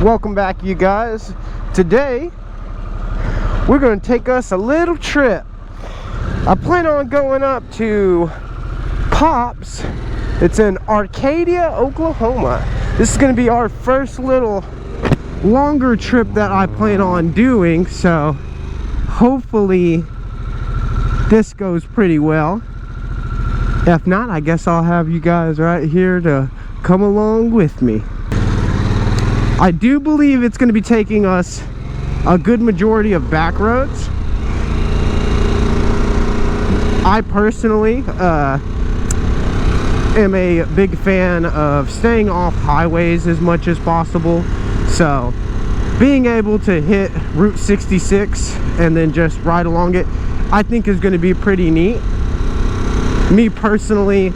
Welcome back, you guys. Today we're going to take us a little trip. I plan on going up to Pops. It's in Arcadia, Oklahoma. This is going to be our first little longer trip that I plan on doing, so hopefully this goes pretty well. If not, I guess I'll have you guys right here to come along with me. I do believe it's going to be taking us a good majority of back roads. I personally am a big fan of staying off highways as much as possible. So being able to hit Route 66 and then just ride along it, I think is going to be pretty neat. Me personally,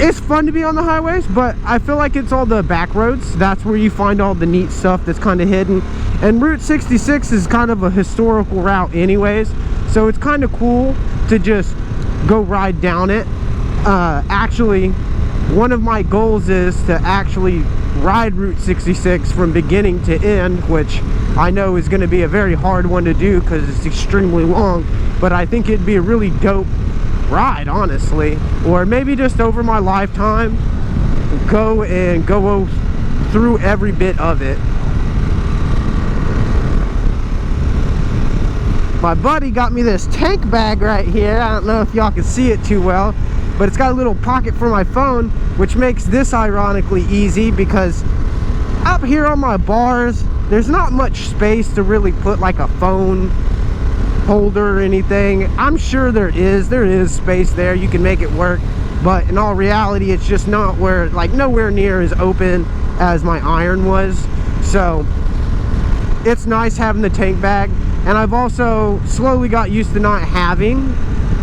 it's fun to be on the highways, but I feel like it's all the back roads. That's where you find all the neat stuff that's kind of hidden. And Route 66 is kind of a historical route anyways, so it's kind of cool to just go ride down it. Actually, one of my goals is to actually ride Route 66 from beginning to end, which I know is going to be a very hard one to do because it's extremely long, but I think it'd be a really dope ride, honestly. Or maybe just over my lifetime, go through every bit of it. My buddy got me this tank bag right here. I don't know if y'all can see it too well, but it's got a little pocket for my phone, which makes this ironically easy because up here on my bars, there's not much space to really put like a phone holder or anything. I'm sure there is space there, you can make it work, but in all reality it's just not where, like, nowhere near as open as my iron was. So it's nice having the tank bag, and I've also slowly got used to not having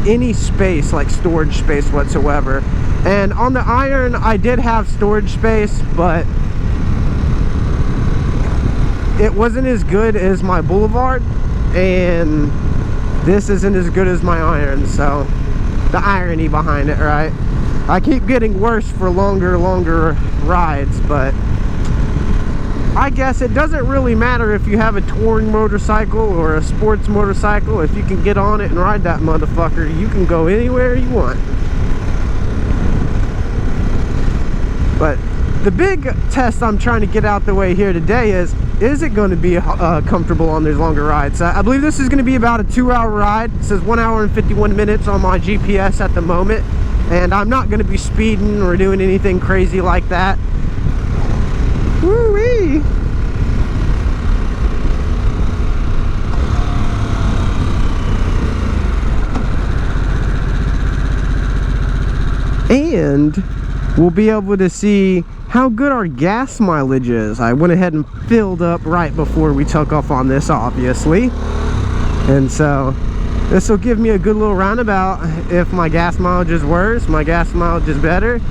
any space, like storage space whatsoever. And on the iron I did have storage space, but it wasn't as good as my Boulevard, and this isn't as good as my iron. So the irony behind it, right? I keep getting worse for longer rides, but I guess it doesn't really matter if you have a touring motorcycle or a sports motorcycle. If you can get on it and ride that motherfucker, you can go anywhere you want. But the big test I'm trying to get out the way here today is it going to be comfortable on these longer rides? I believe this is going to be about a 2-hour ride. It says 1 hour and 51 minutes on my GPS at the moment, and I'm not going to be speeding or doing anything crazy like that. Woo-wee! And we'll be able to see how good our gas mileage is. I went ahead and filled up right before we took off on this, obviously, and so this will give me a good little roundabout if my gas mileage is worse, my gas mileage is better.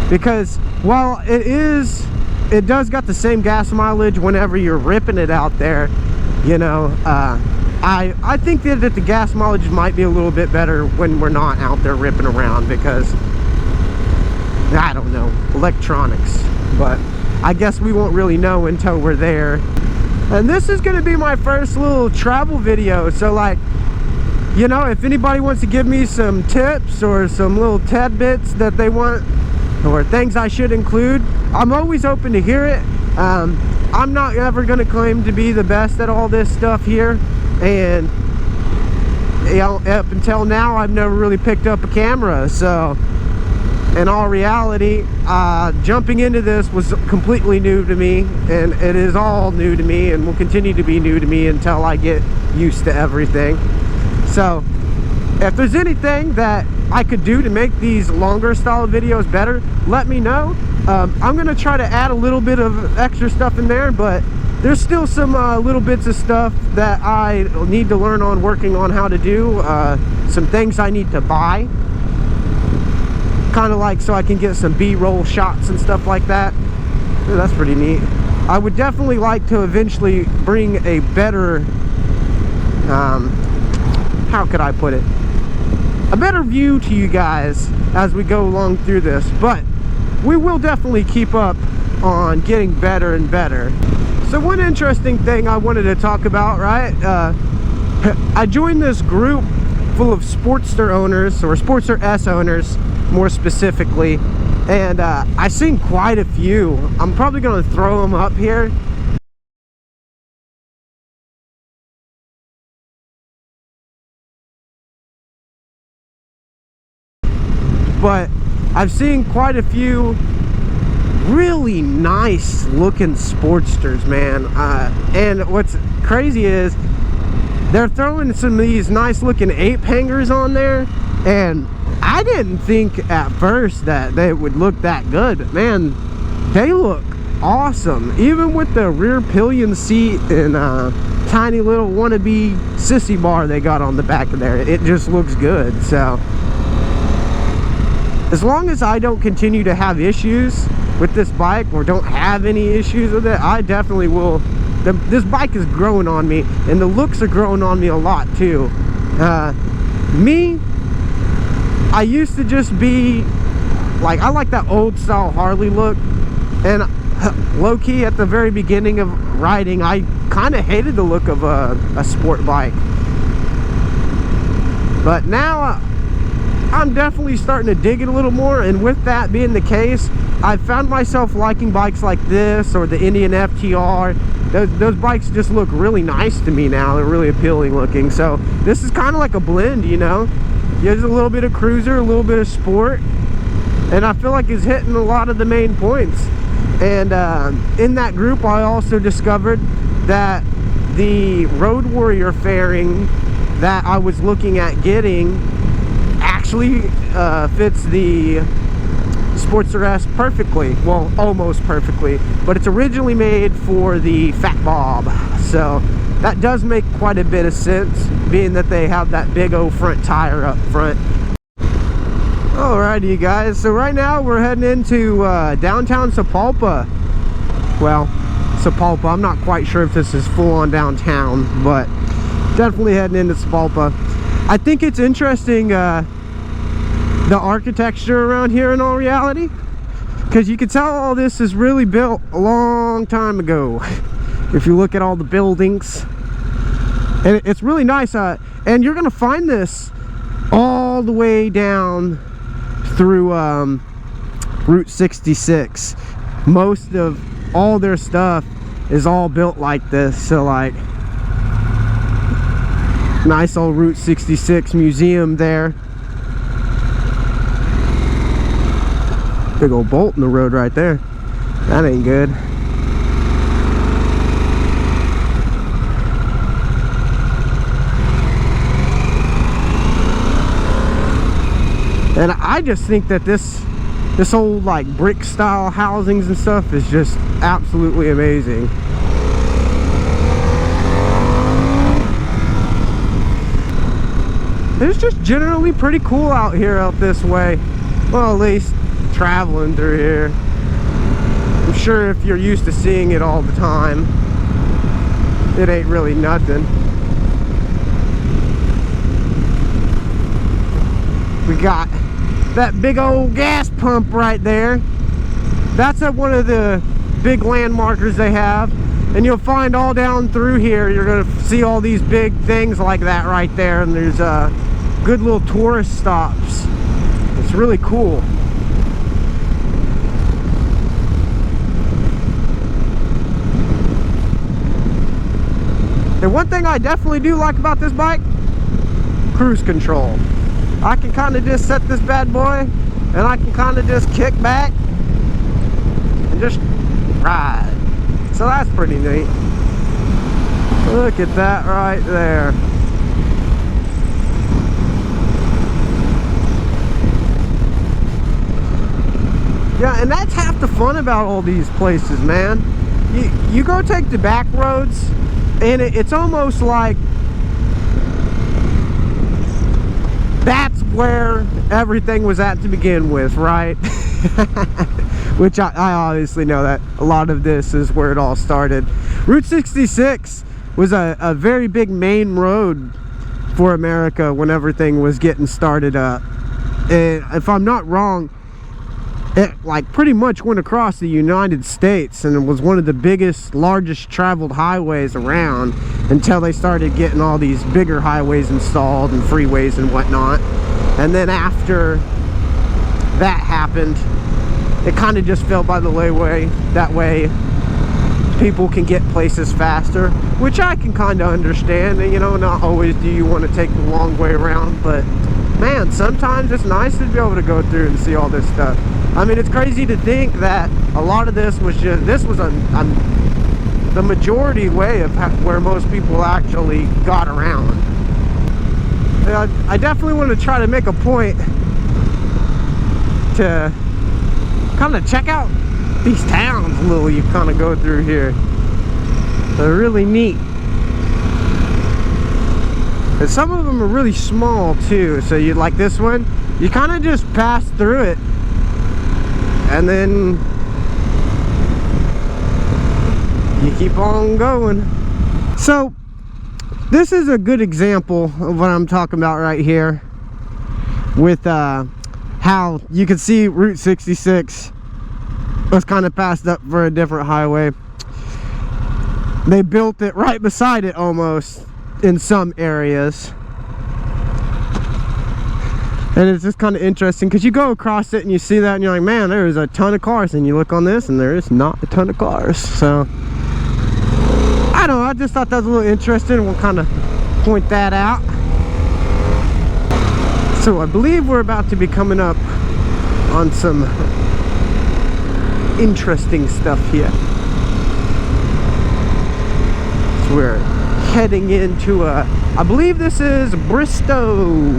Because while it does got the same gas mileage whenever you're ripping it out there, you know, I think that the gas mileage might be a little bit better when we're not out there ripping around, because I don't know, electronics. But I guess we won't really know until we're there. And this is going to be my first little travel video, so, like, you know, if anybody wants to give me some tips or some little tidbits that they want, or things I should include, I'm always open to hear it. I'm not ever going to claim to be the best at all this stuff here, and you know, up until now I've never really picked up a camera. So in all reality, jumping into this was completely new to me, and it is all new to me and will continue to be new to me until I get used to everything. So if there's anything that I could do to make these longer style videos better, let me know. I'm gonna try to add a little bit of extra stuff in there, but there's still some little bits of stuff that I need to learn on working on how to do. Some things I need to buy, kind of like so I can get some B-roll shots and stuff like that. Ooh, that's pretty neat. I would definitely like to eventually bring a better, how could I put it, a better view to you guys as we go along through this. But we will definitely keep up on getting better and better. So one interesting thing I wanted to talk about, right? I joined this group full of Sportster owners, or Sportster S owners more specifically, and I've seen quite a few. I'm probably going to throw them up here. But I've seen quite a few really nice looking Sportsters, man. And what's crazy is they're throwing some of these nice looking ape hangers on there, and I didn't think at first that they would look that good. Man, they look awesome, even with the rear pillion seat and tiny little wannabe sissy bar they got on the back of there. It just looks good. So as long as I don't continue to have issues with this bike, or don't have any issues with it, I definitely will. This bike is growing on me, and the looks are growing on me a lot too. I used to just be like, I like that old style Harley look, and low-key at the very beginning of riding, I kind of hated the look of a sport bike. But now I'm definitely starting to dig it a little more, and with that being the case, I've found myself liking bikes like this, or the Indian FTR. Those bikes just look really nice to me now. They're really appealing looking. So this is kind of like a blend, you know. There's a little bit of cruiser, a little bit of sport, and I feel like it's hitting a lot of the main points. And in that group, I also discovered that the Road Warrior fairing that I was looking at getting actually fits the Sportster S perfectly. Well, almost perfectly, but it's originally made for the Fat Bob, so that does make quite a bit of sense, being that they have that big old front tire up front. Alrighty, you guys, so right now we're heading into downtown Sapulpa. Well, Sapulpa, I'm not quite sure if this is full on downtown, but definitely heading into Sapulpa. I think it's interesting, the architecture around here in all reality, because you can tell all this is really built a long time ago if you look at all the buildings, and it's really nice. And you're gonna find this all the way down through Route 66. Most of all their stuff is all built like this. So like, nice old Route 66 museum there. Big old bolt in the road right there. That ain't good. And I just think that this old like brick style housings and stuff is just absolutely amazing. It's just generally pretty cool out here out this way. Well, at least traveling through here. I'm sure if you're used to seeing it all the time, it ain't really nothing. We got that big old gas pump right there. That's at one of the big landmarkers they have, and you'll find all down through here, you're gonna see all these big things like that right there, and there's good little tourist stops. It's really cool. And one thing I definitely do like about this bike, cruise control. I can kind of just set this bad boy, and I can kind of just kick back and just ride. So that's pretty neat. Look at that right there. Yeah, and that's half the fun about all these places, man. You go take the back roads, and it's almost like that's where everything was at to begin with, right? Which I obviously know that a lot of this is where it all started. Route 66 was a very big main road for America when everything was getting started up. And if I'm not wrong, it like pretty much went across the United States, and it was one of the largest traveled highways around until they started getting all these bigger highways installed and freeways and whatnot. And then after that happened, it kind of just fell by the wayside. That way people can get places faster, which I can kind of understand. You know, not always do you want to take the long way around, but man, sometimes it's nice to be able to go through and see all this stuff. I mean, it's crazy to think that a lot of this was just, the majority way of where most people actually got around. I definitely want to try to make a point to kind of check out these towns a little you kind of go through here. They're really neat. And some of them are really small too, so you like this one, you kind of just pass through it and then you keep on going. So this is a good example of what I'm talking about right here, with how you can see Route 66 was kind of passed up for a different highway. They built it right beside it almost in some areas, and it's just kind of interesting because you go across it and you see that and you're like, man, there is a ton of cars, and you look on this and there is not a ton of cars. So I don't know, I just thought that was a little interesting. We'll kind of point that out. So I believe we're about to be coming up on some interesting stuff here. So we're heading into I believe this is Bristow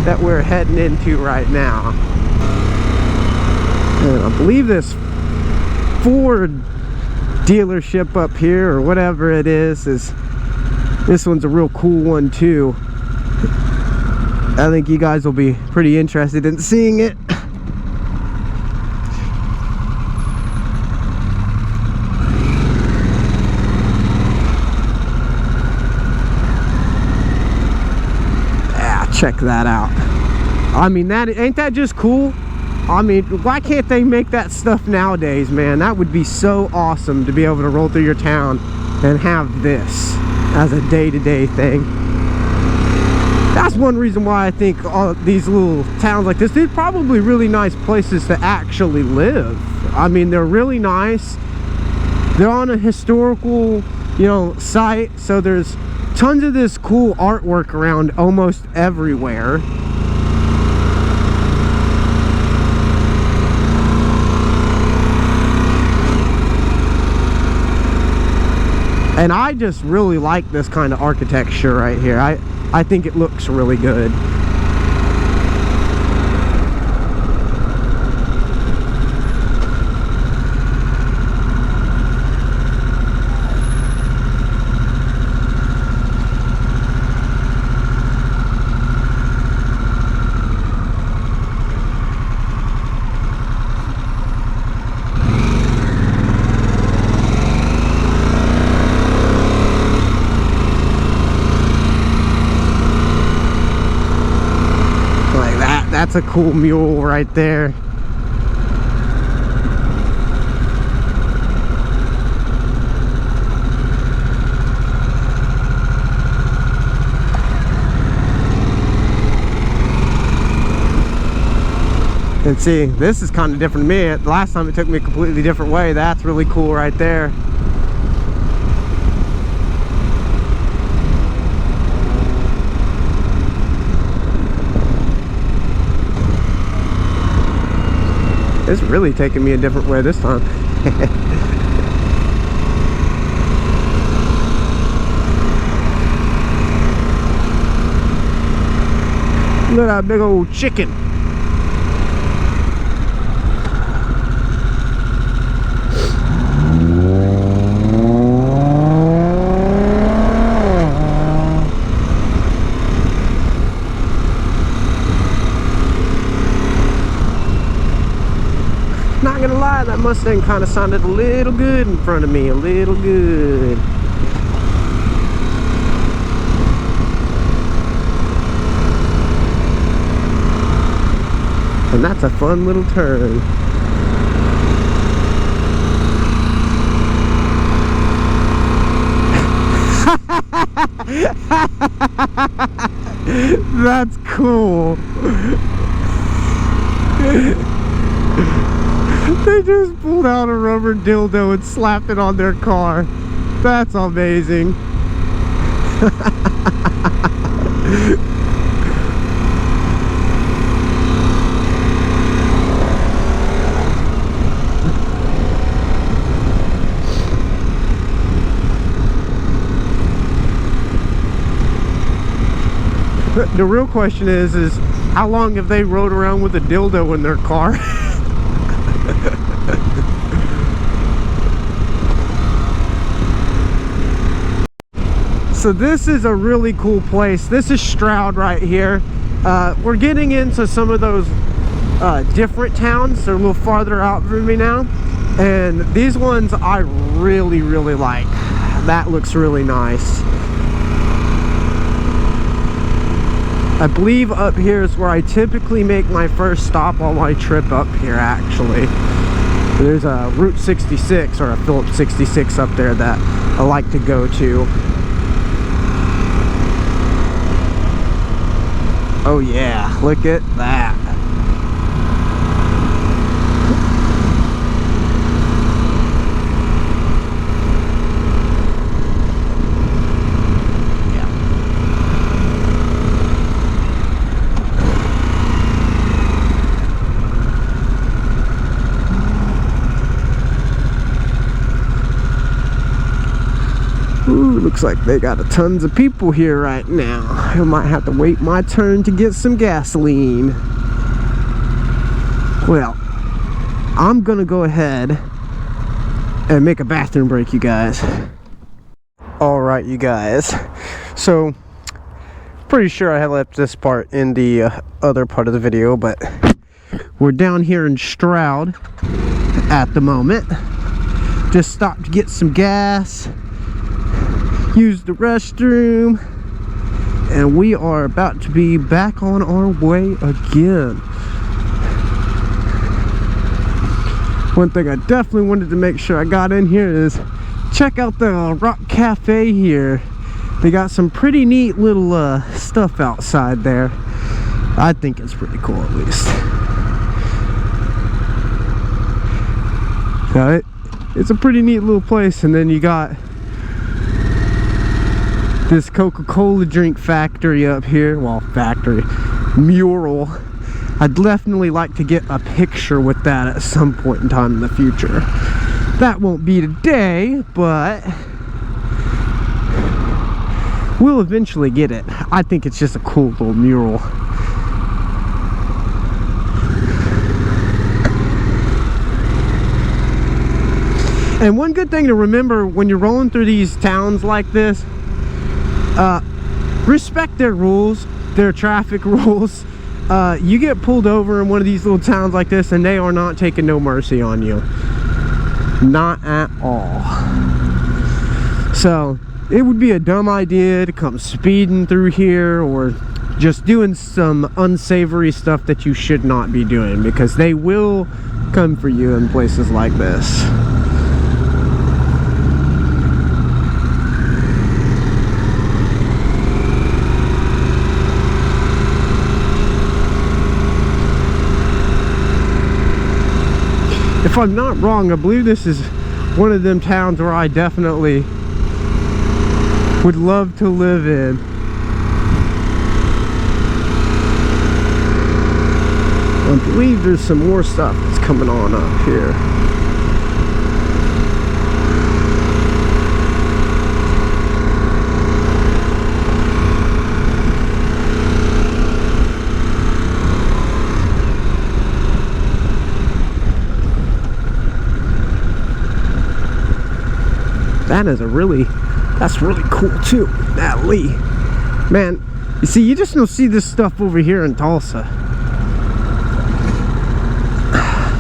that we're heading into right now. And I believe this Ford dealership up here, or whatever it is this one's a real cool one too. I think you guys will be pretty interested in seeing it. Check that out. I mean, ain't that just cool? I mean, why can't they make that stuff nowadays, man? That would be so awesome to be able to roll through your town and have this as a day-to-day thing. That's one reason why I think all these little towns like this, they're probably really nice places to actually live. I mean, they're really nice. They're on a historical, you know, site, so there's tons of this cool artwork around almost everywhere. And I just really like this kind of architecture right here. I think it looks really good. That's a cool mule right there. And see, this is kind of different to me. Last time it took me a completely different way. That's really cool right there. It's really taking me a different way this time. Look at that big old chicken. Not gonna lie, that Mustang kind of sounded a little good in front of me, a little good. And that's a fun little turn. That's cool. They just pulled out a rubber dildo and slapped it on their car. That's amazing. The real question is how long have they rode around with a dildo in their car? So this is a really cool place. This is Stroud right here. We're getting into some of those different towns. They're a little farther out from me now. And these ones I really like. That looks really nice. I believe up here is where I typically make my first stop on my trip up here, actually. There's a Route 66 or a Phillips 66 up there that I like to go to. Oh yeah, look at that. Ooh, looks like they got tons of people here right now. I might have to wait my turn to get some gasoline. Well, I'm gonna go ahead and make a bathroom break, you guys. Alright, you guys. So, pretty sure I had left this part in the other part of the video, but we're down here in Stroud at the moment. Just stopped to get some gas. Use the restroom, and we are about to be back on our way again. One thing I definitely wanted to make sure I got in here is check out the Rock Cafe here. They got some pretty neat little stuff outside there. I think it's pretty cool, at least. So it's a pretty neat little place. And then you got this Coca-Cola drink factory up here. Well, factory, mural. I'd definitely like to get a picture with that at some point in time in the future. That won't be today, but we'll eventually get it. I think it's just a cool little mural. And one good thing to remember when you're rolling through these towns like this, respect their rules, their traffic rules. You get pulled over in one of these little towns like this and they are not taking no mercy on you. Not at all. So it would be a dumb idea to come speeding through here or just doing some unsavory stuff that you should not be doing, because they will come for you in places like this. If I'm not wrong, I believe this is one of them towns where I definitely would love to live in. I believe there's some more stuff that's coming on up here. That's really cool too, that Lee. Man, you see, you just don't see this stuff over here in Tulsa.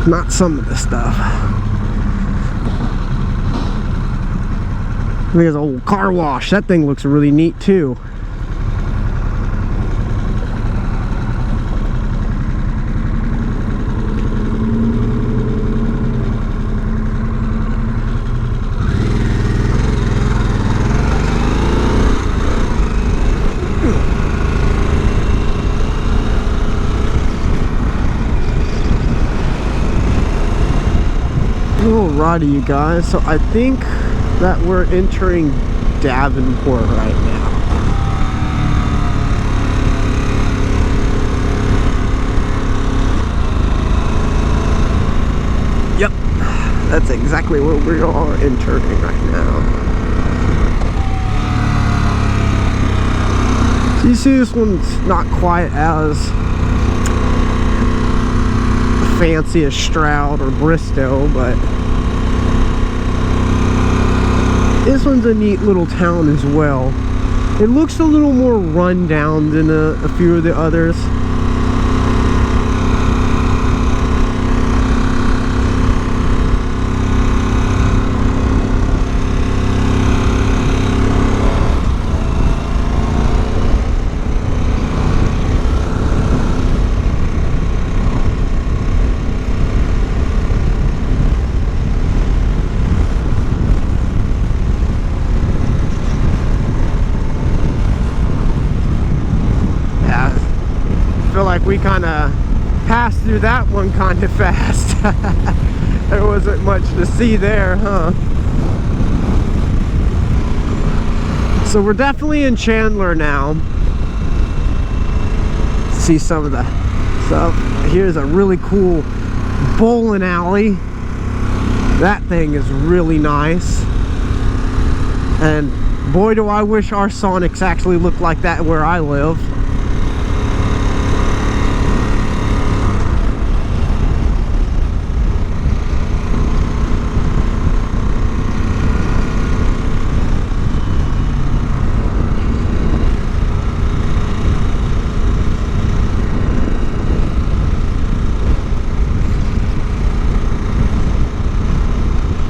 Not some of the stuff. There's an old car wash. That thing looks really neat too. Alrighty, you guys, so I think that we're entering Davenport right now. Yep, that's exactly where we are entering right now. So you see, this one's not quite as fancy as Stroud or Bristow, but this one's a neat little town as well. It looks a little more run down than a few of the others. Like we kind of passed through that one kind of fast. There wasn't much to see there, huh? So we're definitely in Chandler now. See some of the stuff. Here's a really cool bowling alley. That thing is really nice. And boy, do I wish our Sonics actually looked like that where I live.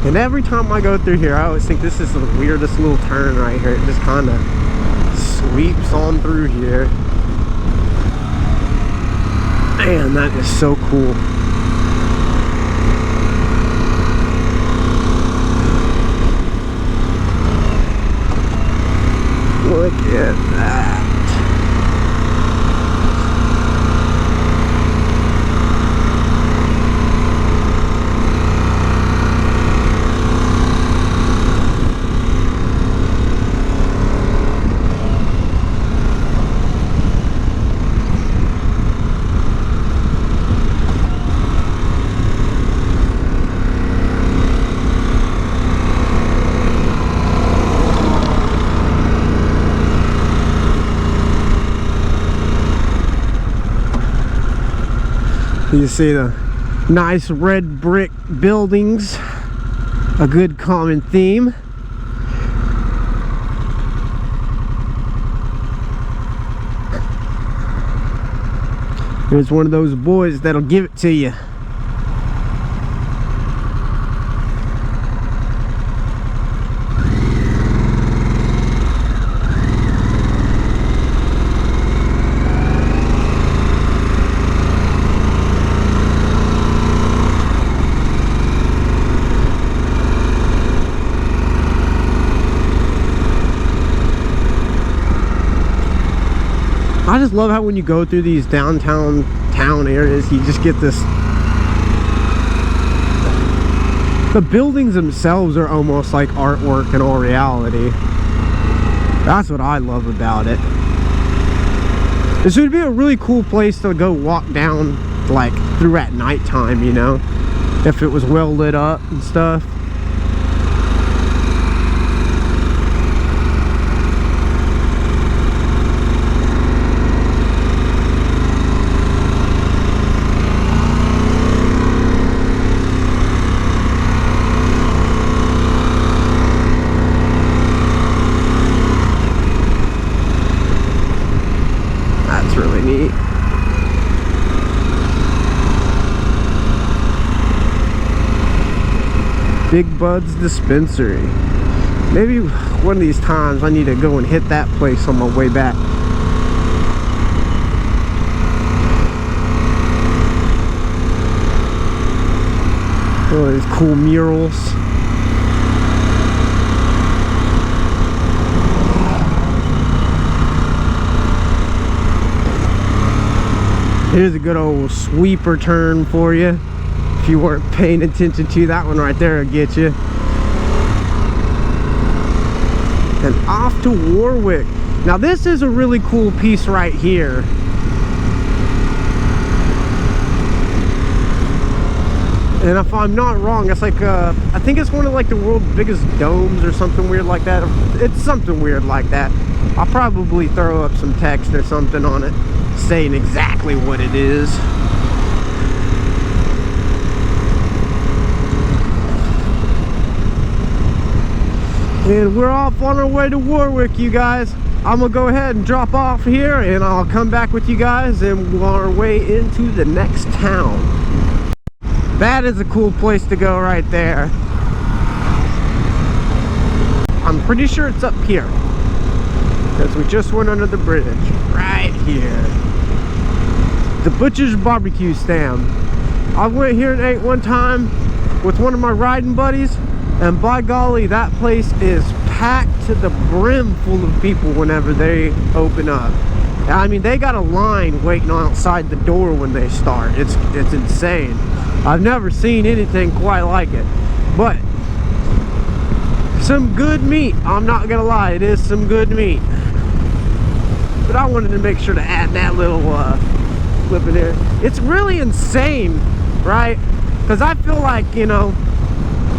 And every time I go through here, I always think this is the weirdest little turn right here. It just kind of sweeps on through here. Man, that is so cool. Look at that. You see the nice red brick buildings, a good common theme. Here's one of those boys that'll give it to you. I just love how when you go through these downtown town areas, you just get this. The buildings themselves are almost like artwork in all reality. That's what I love about it. This would be a really cool place to go walk down, like through at nighttime, you know, if it was well lit up and stuff. Big Bud's Dispensary. Maybe one of these times I need to go and hit that place on my way back. Oh, these cool murals. Here's a good old sweeper turn for you. If you weren't paying attention to that one right there, it'll get you. And off to Warwick. Now this is a really cool piece right here. And if I'm not wrong, it's like I think it's one of like the world's biggest domes or something weird like that. It's something weird like that. I'll probably throw up some text or something on it saying exactly what it is. And we're off on our way to Warwick, you guys. I'm gonna go ahead and drop off here, and I'll come back with you guys and we're on our way into the next town. That is a cool place to go right there. I'm pretty sure it's up here, because we just went under the bridge. Right here. The Butcher's Barbecue Stand. I went here and ate one time with one of my riding buddies, and by golly, that place is packed to the brim full of people whenever they open up. I mean, they got a line waiting outside the door when they start. It's insane. I've never seen anything quite like it. But some good meat. I'm not gonna lie, it is some good meat. But I wanted to make sure to add that little clip in there. It's really insane, right? Because I feel like, you know,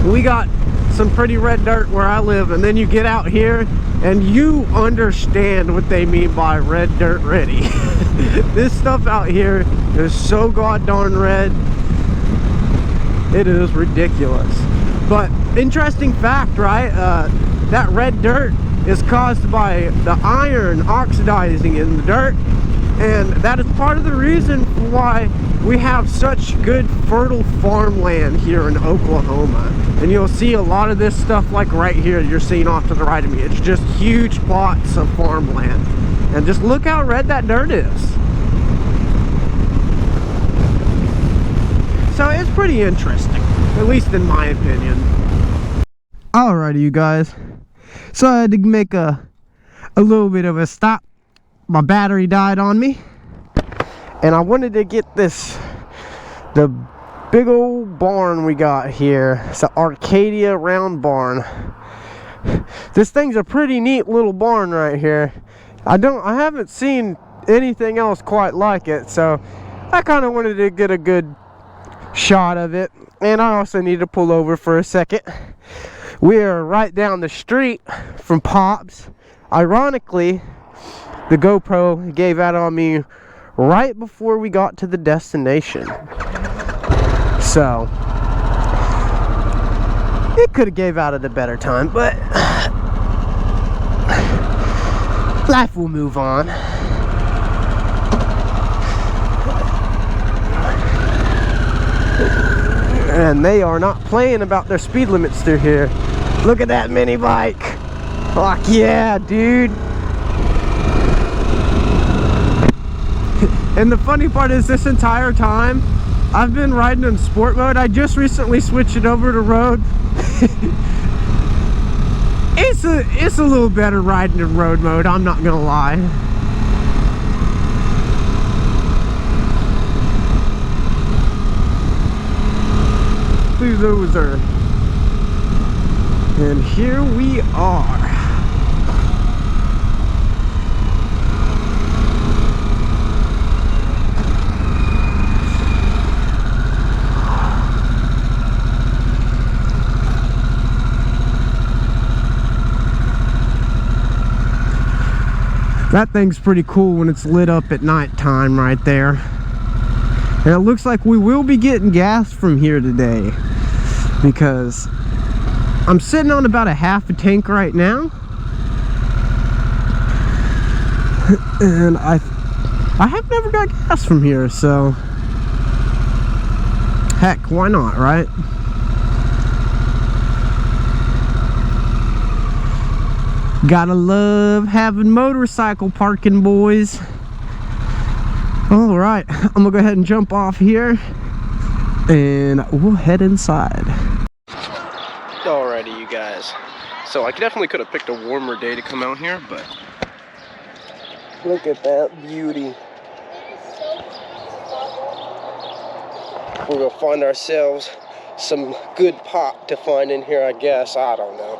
we got some pretty red dirt where I live, and then you get out here and you understand what they mean by red dirt ready. This stuff out here is so god darn red, it is ridiculous. But interesting fact, right? That red dirt is caused by the iron oxidizing in the dirt, and that is part of the reason why we have such good fertile farmland here in Oklahoma. And you'll see a lot of this stuff like right here you're seeing off to the right of me. It's just huge plots of farmland, and just look how red that dirt is. So it's pretty interesting, at least in my opinion. Alrighty, you guys, so I had to make a little bit of a stop. My battery died on me, and I wanted to get the big old barn we got here. It's an Arcadia round barn. This thing's a pretty neat little barn right here. I haven't seen anything else quite like it, so I kind of wanted to get a good shot of it. And I also need to pull over for a second. We are right down the street from Pops. Ironically, the GoPro gave out on me right before we got to the destination. So it could have gave out at a better time, but life will move on. And they are not playing about their speed limits through here. Look at that mini bike. Fuck yeah, dude. And the funny part is, this entire time I've been riding in sport mode. I just recently switched it over to road. It's a little better riding in road mode, I'm not gonna lie. Loser. And here we are. That thing's pretty cool when it's lit up at nighttime right there. And it looks like we will be getting gas from here today, because I'm sitting on about a half a tank right now. And I have never got gas from here, so heck, why not, right? Gotta love having motorcycle parking, boys. All right, I'm gonna go ahead and jump off here and we'll head inside. Alrighty, you guys. So I definitely could have picked a warmer day to come out here, but look at that beauty. We're gonna find ourselves some good pot to find in here, I guess. I don't know.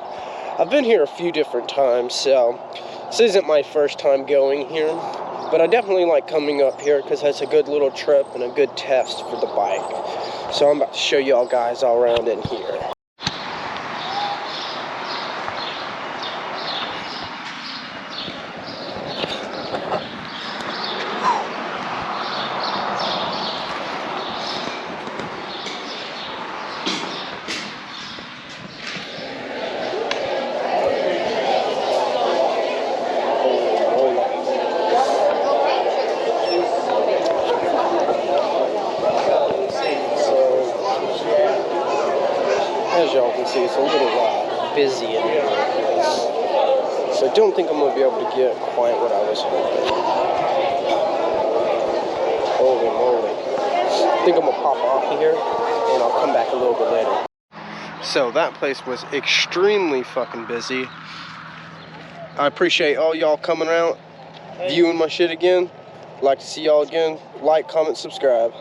I've been here a few different times, so this isn't my first time going here, but I definitely like coming up here because it's a good little trip and a good test for the bike. So I'm about to show y'all guys all around in here. As y'all can see, it's a little busy in here. So I don't think I'm going to be able to get quite what I was hoping. Holy moly. I think I'm going to pop off here, and I'll come back a little bit later. So that place was extremely fucking busy. I appreciate all y'all coming out, viewing my shit again. Like to see y'all again. Like, comment, subscribe.